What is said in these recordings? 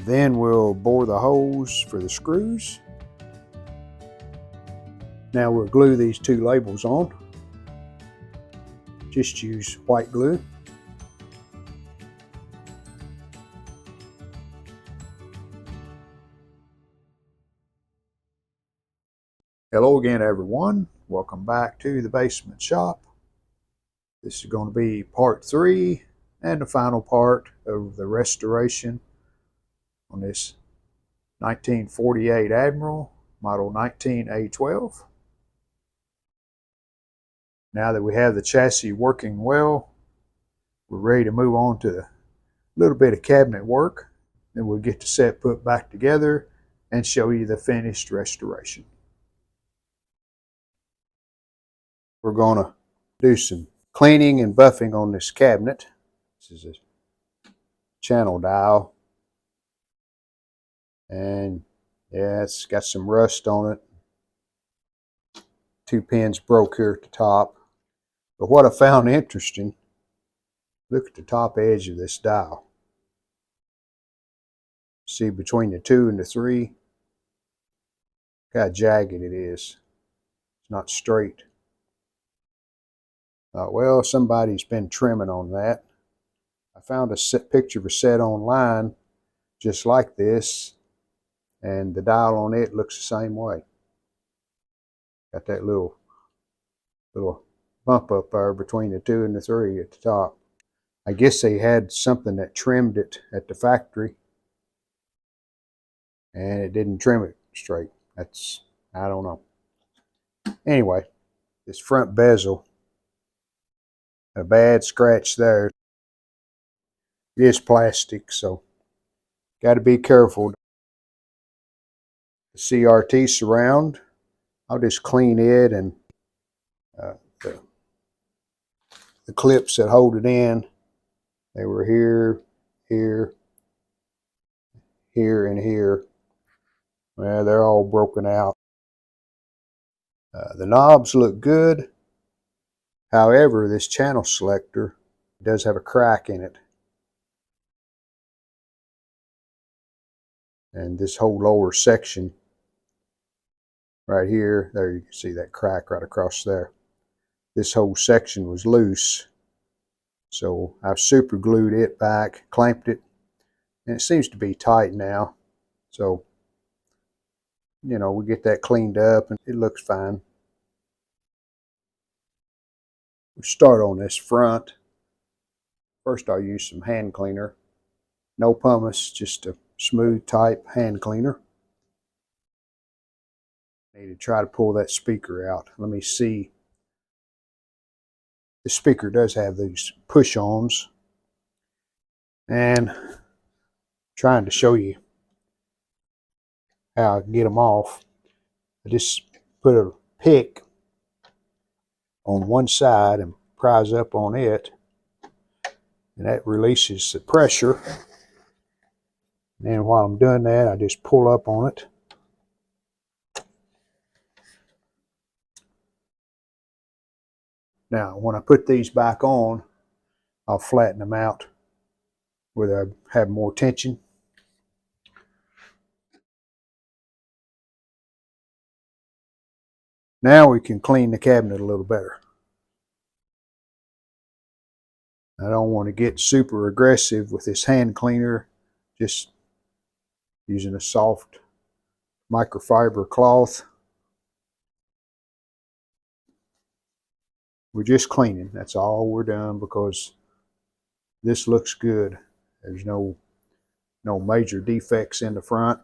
Then we'll bore the holes for the screws. Now we'll glue these two labels on. Just use white glue. Hello again, everyone. Welcome back to the basement shop. This is going to be part 3 and the final part of the restoration on this 1948 Admiral, model 19A12. Now that we have the chassis working well, we're ready to move on to a little bit of cabinet work. Then we'll get the set put back together and show you the finished restoration. We're going to do some cleaning and buffing on this cabinet. This is a channel dial. And yeah, it's got some rust on it. 2 pins broke here at the top. But what I found interesting, look at the top edge of this dial. See between the 2 and the 3, look how jagged it is. It's not straight. Well, somebody's been trimming on that. I found a picture of a set online just like this, and the dial on it looks the same way. Got that little bump up there between the 2 and the 3 at the top. I guess they had something that trimmed it at the factory, and it didn't trim it straight. I don't know. Anyway, this front bezel, a bad scratch there. It is plastic, so got to be careful. The CRT surround, I'll just clean it, and the clips that hold it in, they were here, here, here, and here. Well, they're all broken out. The knobs look good. However, this channel selector does have a crack in it. And this whole lower section right here, there you can see that crack right across there. This whole section was loose. So I've super glued it back, clamped it, and it seems to be tight now. So, you know, we get that cleaned up and it looks fine. We start on this front. First I'll use some hand cleaner. No pumice, just a smooth type hand cleaner. I need to try to pull that speaker out. Let me see. The speaker does have these push-ons. And I'm trying to show you how I can get them off. I just put a pick on one side and prise up on it, and that releases the pressure. And then while I'm doing that, I just pull up on it. Now, when I put these back on, I'll flatten them out where I have more tension. Now we can clean the cabinet a little better. I don't want to get super aggressive with this hand cleaner, just using a soft microfiber cloth. We're just cleaning, that's all we're doing, because this looks good. There's no major defects in the front.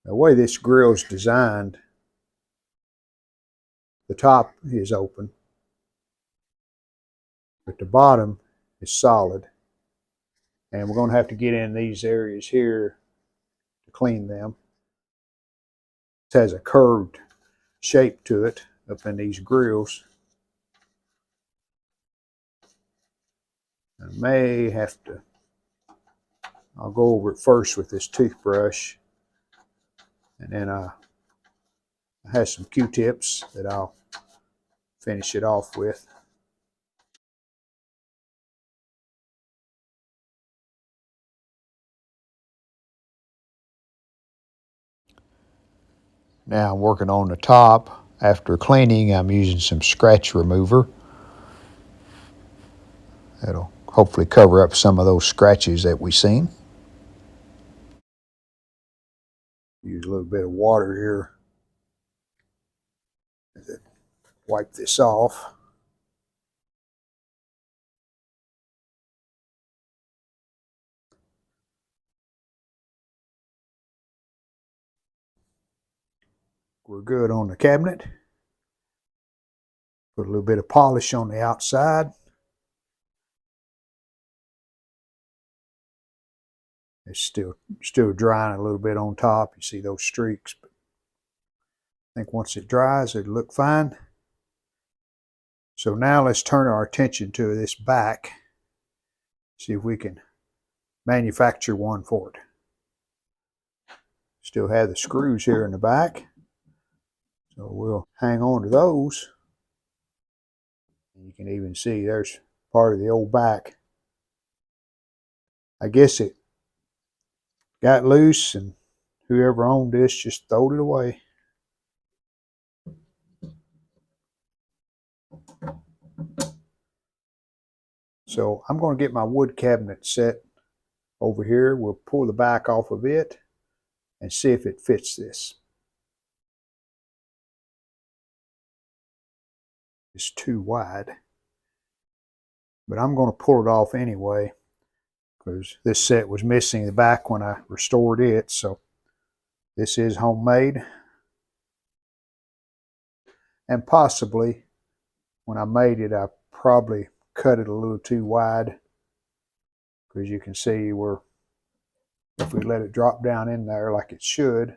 The way this grill is designed, the top is open, but the bottom is solid. And we're going to have to get in these areas here to clean them. It has a curved shape to it up in these grills. I may have to, I'll go over it first with this toothbrush, and then I have some Q-tips that I'll finish it off with. Now I'm working on the top. After cleaning, I'm using some scratch remover. That'll hopefully cover up some of those scratches that we've seen. Use a little bit of water here to wipe this off. We're good on the cabinet. Put a little bit of polish on the outside. It's still drying a little bit on top. You see those streaks, but I think once it dries, it'll look fine. So now let's turn our attention to this back. See if we can manufacture one for it. Still have the screws here in the back, so we'll hang on to those. You can even see there's part of the old back. I guess it got loose and whoever owned this just throwed it away. So I'm going to get my wood cabinet set over here. We'll pull the back off of it and see if it fits this. It's too wide, but I'm going to pull it off anyway because this set was missing the back when I restored it. So this is homemade, and possibly when I made it I probably cut it a little too wide, because you can see if we let it drop down in there like it should,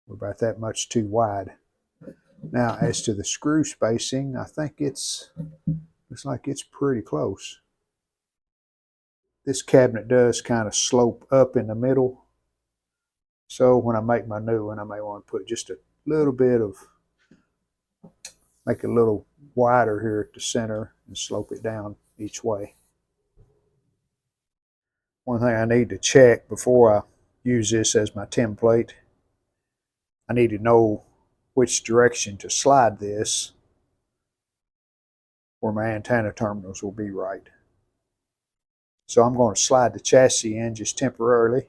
we're about that much too wide. Now, as to the screw spacing, I think looks like it's pretty close. This cabinet does kind of slope up in the middle, so when I make my new one, I may want to put just a little bit of, make it a little wider here at the center and slope it down each way. One thing I need to check before I use this as my template, I need to know which direction to slide this where my antenna terminals will be right. So I'm going to slide the chassis in just temporarily.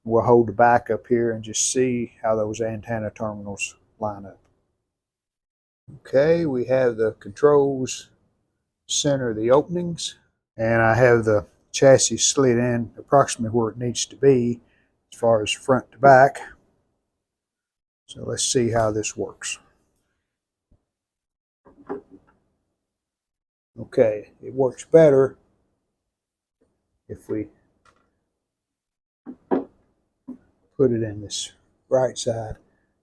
We'll hold the back up here and just see how those antenna terminals line up. Okay, we have the controls center the openings, and I have the chassis slid in approximately where it needs to be as far as front to back. So let's see how this works. Okay, it works better if we put it in this right side.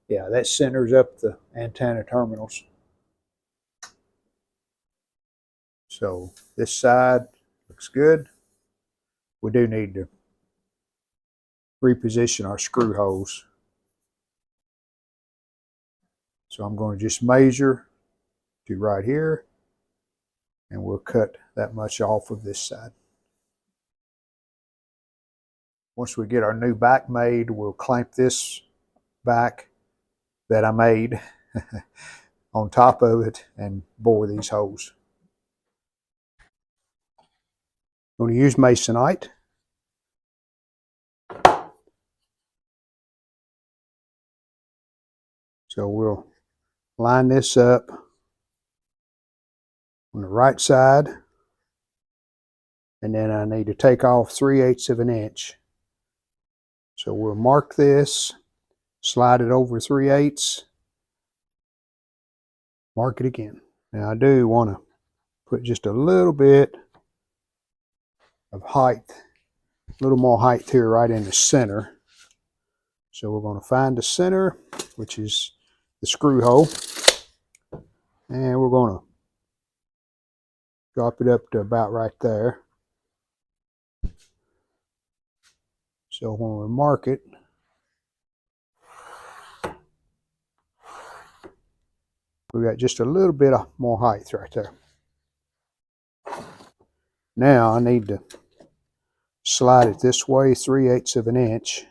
Yeah, that centers up the antenna terminals. So this side looks good. We do need to reposition our screw holes. So I'm going to just measure to right here, and we'll cut that much off of this side. Once we get our new back made, we'll clamp this back that I made on top of it and bore these holes. I'm going to use Masonite. So we'll line this up on the right side, and then I need to take off 3/8 of an inch. So we'll mark this, slide it over 3/8, mark it again. Now I do want to put just a little bit of height, a little more height here right in the center. So we're going to find the center, which is the screw hole, and we're going to drop it up to about right there. So when we mark it, We got just a little bit of more height right there. Now I need to slide it this way 3/8 of an inch.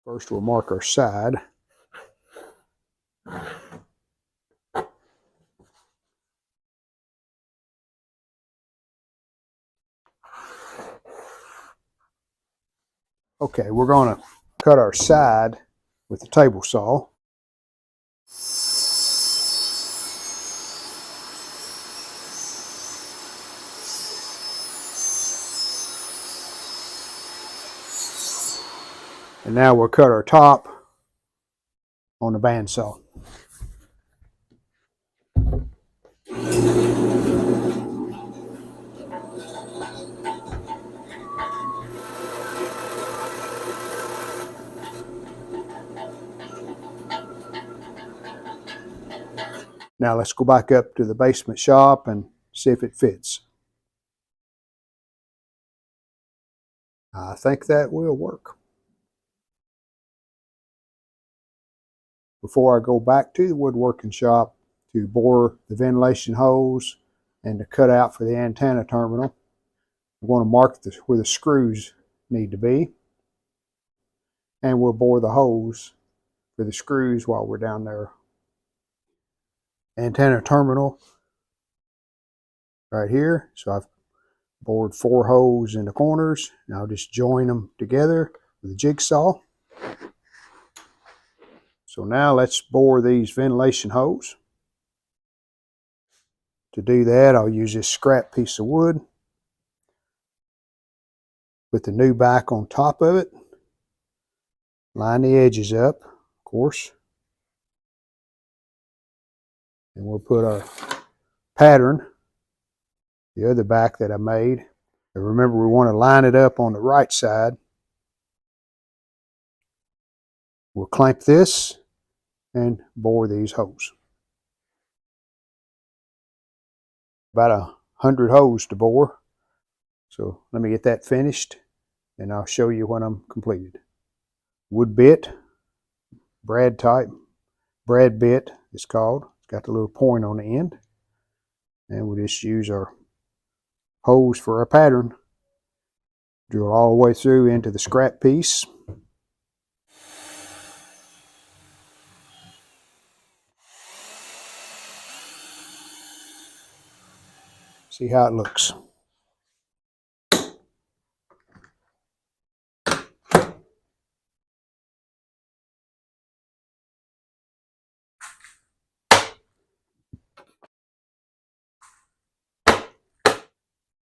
First we'll mark our side. Okay, we're going to cut our side with the table saw. And now we'll cut our top on the bandsaw. Now let's go back up to the basement shop and see if it fits. I think that will work. Before I go back to the woodworking shop to bore the ventilation holes and to cut out for the antenna terminal, I'm going to mark where the screws need to be. And we'll bore the holes for the screws while we're down there. Antenna terminal right here. So I've bored 4 holes in the corners. Now I'll just join them together with a jigsaw. So now let's bore these ventilation holes. To do that, I'll use this scrap piece of wood. Put the new back on top of it. Line the edges up, of course. And we'll put our pattern, the other back that I made. And remember, we want to line it up on the right side. We'll clamp this and bore these holes. About 100 holes to bore. So let me get that finished and I'll show you when I'm completed. Wood bit, brad type, brad bit it's called. It's got the little point on the end. And we'll just use our holes for our pattern. Drill all the way through into the scrap piece. See how it looks.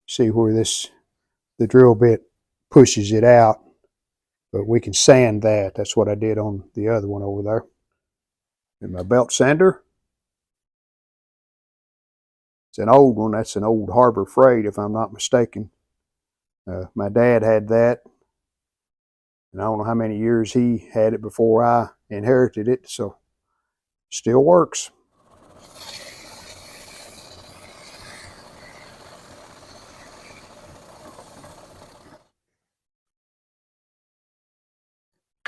See where the drill bit pushes it out, but we can sand that. That's what I did on the other one over there. And my belt sander. It's an old one. That's an old Harbor Freight, if I'm not mistaken. My dad had that, and I don't know how many years he had it before I inherited it, so still works.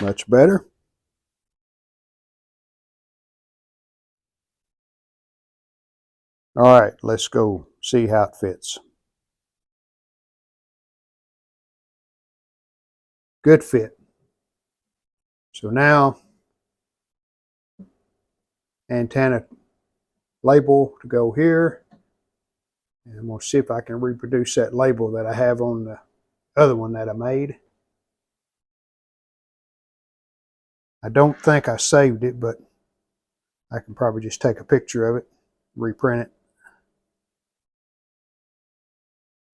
Much better. All right, let's go see how it fits. Good fit. So now, antenna label to go here. And I'm going to see if I can reproduce that label that I have on the other one that I made. I don't think I saved it, but I can probably just take a picture of it, reprint it.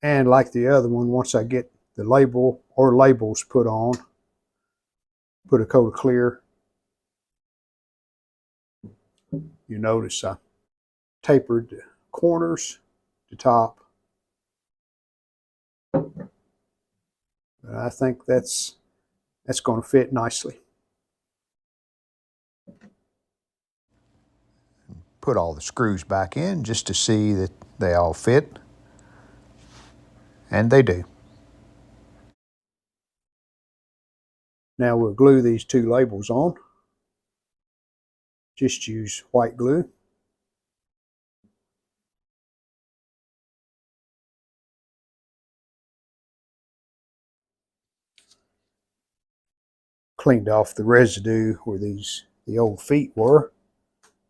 And like the other one, once I get the label or labels put on, put a coat of clear. You notice I tapered the corners to top. But I think that's going to fit nicely. Put all the screws back in just to see that they all fit. And they do. Now we'll glue these two labels on. Just use white glue. Cleaned off the residue where the old feet were.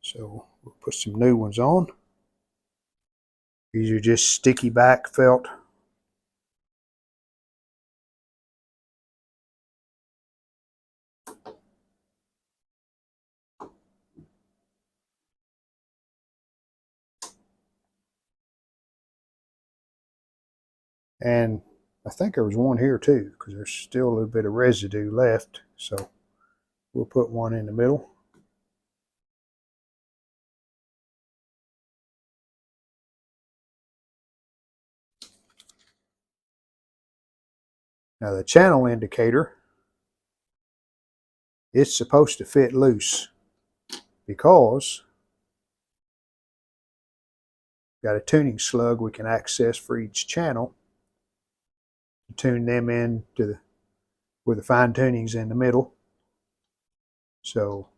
So we'll put some new ones on. These are just sticky back felt. And I think there was one here too, because there's still a little bit of residue left. So we'll put one in the middle. Now the channel indicator, it's supposed to fit loose because we've got a tuning slug we can access for each channel to tune them in to where the fine tuning's in the middle. So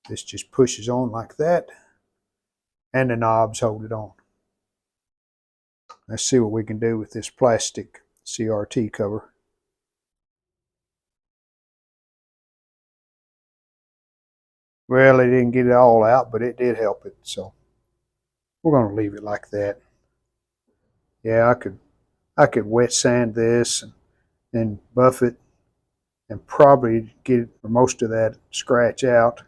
this just pushes on like that, and the knobs hold it on. Let's see what we can do with this plastic CRT cover. Well, it didn't get it all out, but it did help it, so we're going to leave it like that. Yeah, I could wet sand this and buff it and probably get most of that scratch out.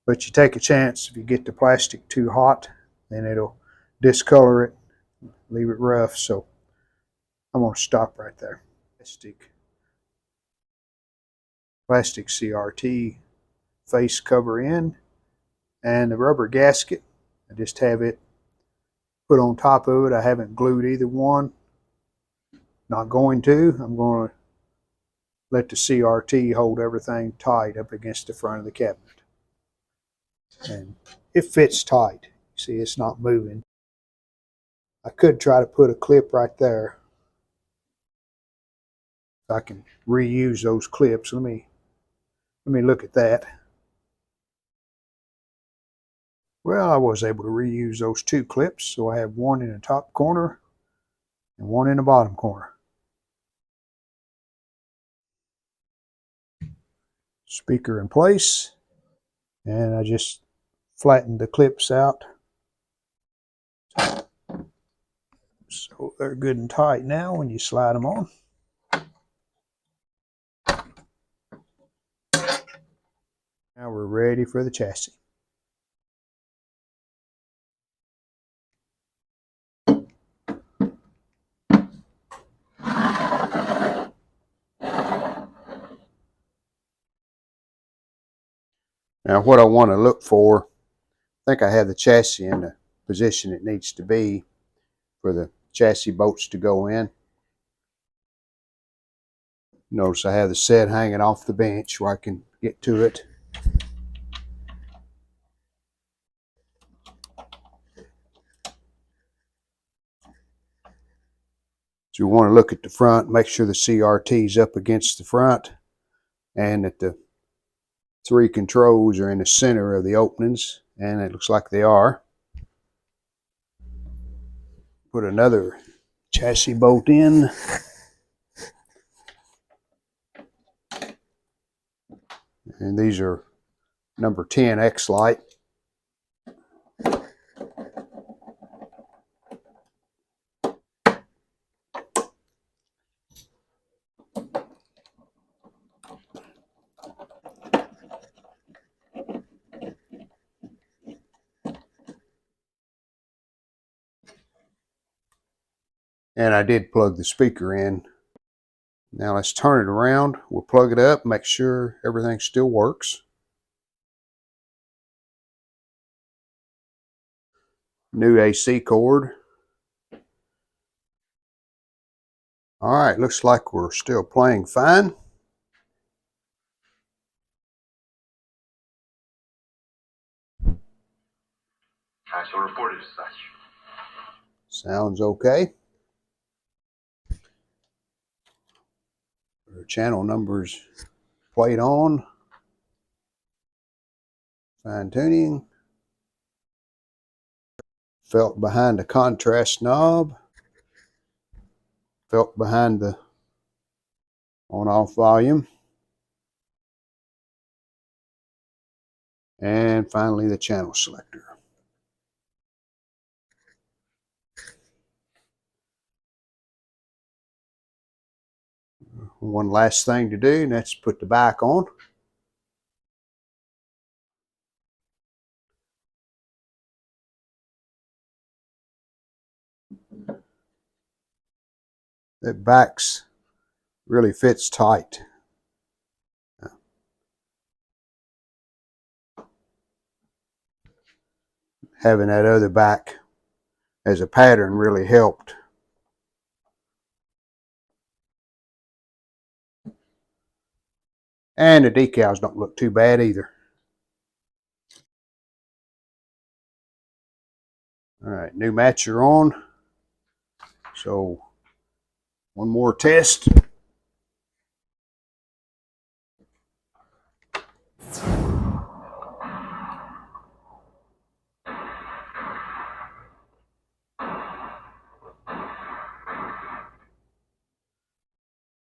But you take a chance if you get the plastic too hot, then it'll discolor it, leave it rough. So I'm going to stop right there. Plastic CRT face cover in, and the rubber gasket, I just have it put on top of it. I haven't glued either one. Not going to. I'm going to let the CRT hold everything tight up against the front of the cabinet. And it fits tight. See, it's not moving. I could try to put a clip right there. I can reuse those clips. Let me look at that. Well, I was able to reuse those two clips, so I have one in the top corner and one in the bottom corner. Speaker in place, and I just flattened the clips out. So they're good and tight now when you slide them on. Now we're ready for the chassis. Now what I want to look for, I think I have the chassis in the position it needs to be for the chassis bolts to go in. Notice I have the set hanging off the bench where I can get to it. So you want to look at the front, make sure the CRT is up against the front and that the three controls are in the center of the openings, and it looks like they are. Put another chassis bolt in. And these are number 10 X-Lite. And I did plug the speaker in. Now let's turn it around. We'll plug it up, make sure everything still works. New AC cord. All right, looks like we're still playing fine. I shall report it as such. Sounds okay. Our channel numbers plate on. Fine tuning. Felt behind the contrast knob. Felt behind the on-off volume. And finally the channel selector. One last thing to do, and that's put the back on. That back's really fits tight. Having that other back as a pattern really helped. And the decals don't look too bad either. All right, new matcher on. So one more test.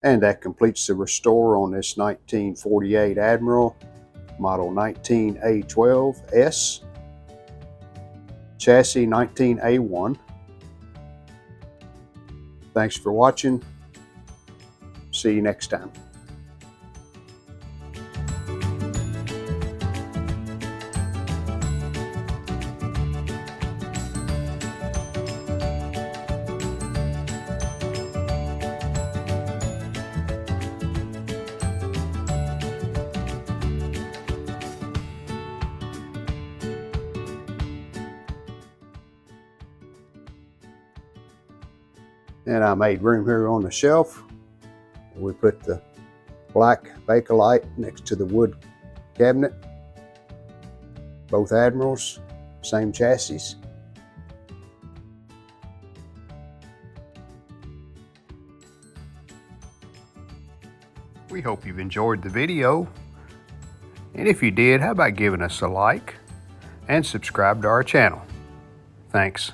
And that completes the restore on this 1948 Admiral, model 19A12S, chassis 19A1. Thanks for watching. See you next time. And I made room here on the shelf. We put the black Bakelite next to the wood cabinet. Both Admirals, same chassis. We hope you've enjoyed the video. And if you did, how about giving us a like and subscribe to our channel? Thanks.